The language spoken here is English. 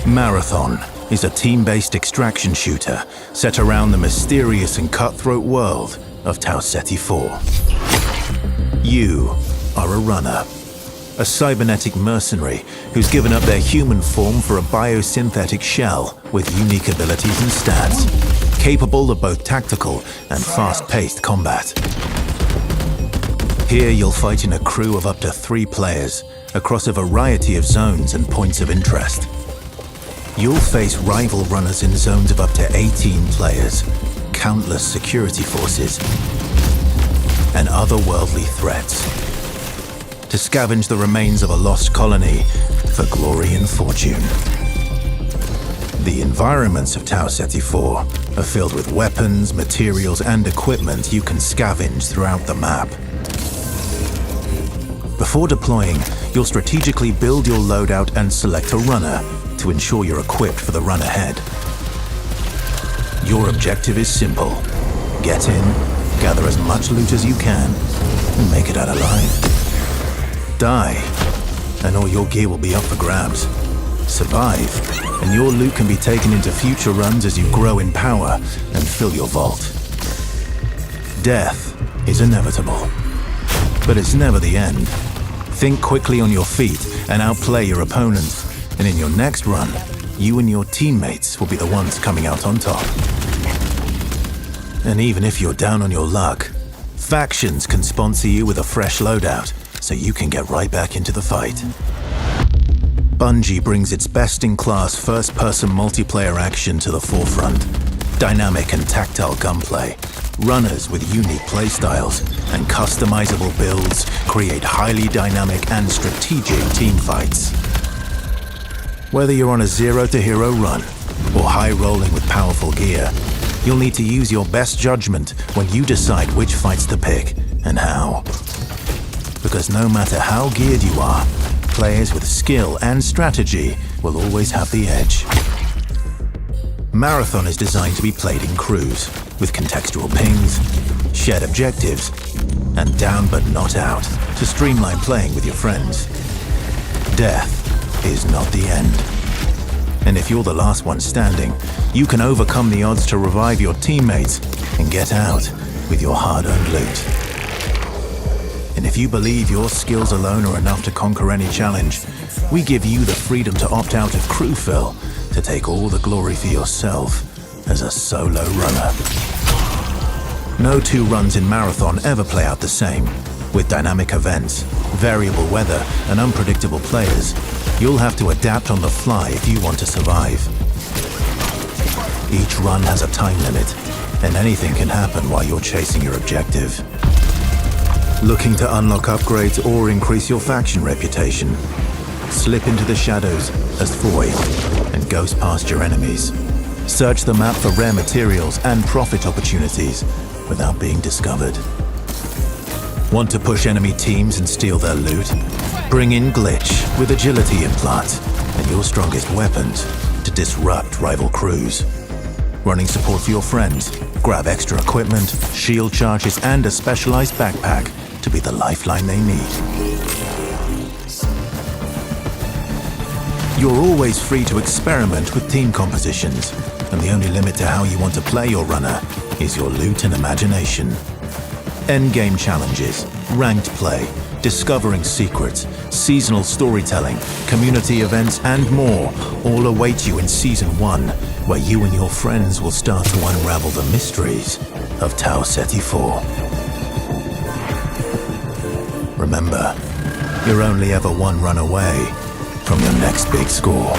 Marathon is a team-based extraction shooter set around the mysterious and cutthroat world of Tau Ceti 4. You are a runner, a cybernetic mercenary who's given up their human form for a biosynthetic shell with unique abilities and stats, capable of both tactical and fast-paced combat. Here you'll fight in a crew of up to 3 players across a variety of zones and points of interest. You'll face rival runners in zones of up to 18 players, countless security forces, and otherworldly threats, to scavenge the remains of a lost colony for glory and fortune. The environments of Tau Ceti 4 are filled with weapons, materials, and equipment you can scavenge throughout the map. Before deploying, you'll strategically build your loadout and select a runner to ensure you're equipped for the run ahead. Your objective is simple. Get in, gather as much loot as you can, and make it out alive. Die, and all your gear will be up for grabs. Survive, and your loot can be taken into future runs as you grow in power and fill your vault. Death is inevitable, but it's never the end. Think quickly on your feet and outplay your opponents, and in your next run, you and your teammates will be the ones coming out on top. And even if you're down on your luck, factions can sponsor you with a fresh loadout, so you can get right back into the fight. Bungie brings its best-in-class first-person multiplayer action to the forefront. Dynamic and tactile gunplay, runners with unique playstyles, and customizable builds create highly dynamic and strategic team fights. Whether you're on a zero-to-hero run or high-rolling with powerful gear, you'll need to use your best judgment when you decide which fights to pick and how. Because no matter how geared you are, players with skill and strategy will always have the edge. Marathon is designed to be played in crews, with contextual pings, shared objectives, and down but not out to streamline playing with your friends. Death is not the end. And if you're the last one standing, you can overcome the odds to revive your teammates and get out with your hard-earned loot. And if you believe your skills alone are enough to conquer any challenge, we give you the freedom to opt out of crew fill to take all the glory for yourself as a solo runner. No 2 runs in Marathon ever play out the same. With dynamic events, variable weather, and unpredictable players, you'll have to adapt on the fly if you want to survive. Each run has a time limit, and anything can happen while you're chasing your objective. Looking to unlock upgrades or increase your faction reputation? Slip into the shadows as Foy and ghost past your enemies. Search the map for rare materials and profit opportunities without being discovered. Want to push enemy teams and steal their loot? Bring in Glitch with agility implants and your strongest weapons to disrupt rival crews. Running support for your friends? Grab extra equipment, shield charges, and a specialized backpack to be the lifeline they need. You're always free to experiment with team compositions, and the only limit to how you want to play your runner is your loot and imagination. Endgame challenges, ranked play, discovering secrets, seasonal storytelling, community events, and more all await you in Season 1, where you and your friends will start to unravel the mysteries of Tau Ceti 4. Remember, you're only ever one run away from your next big score.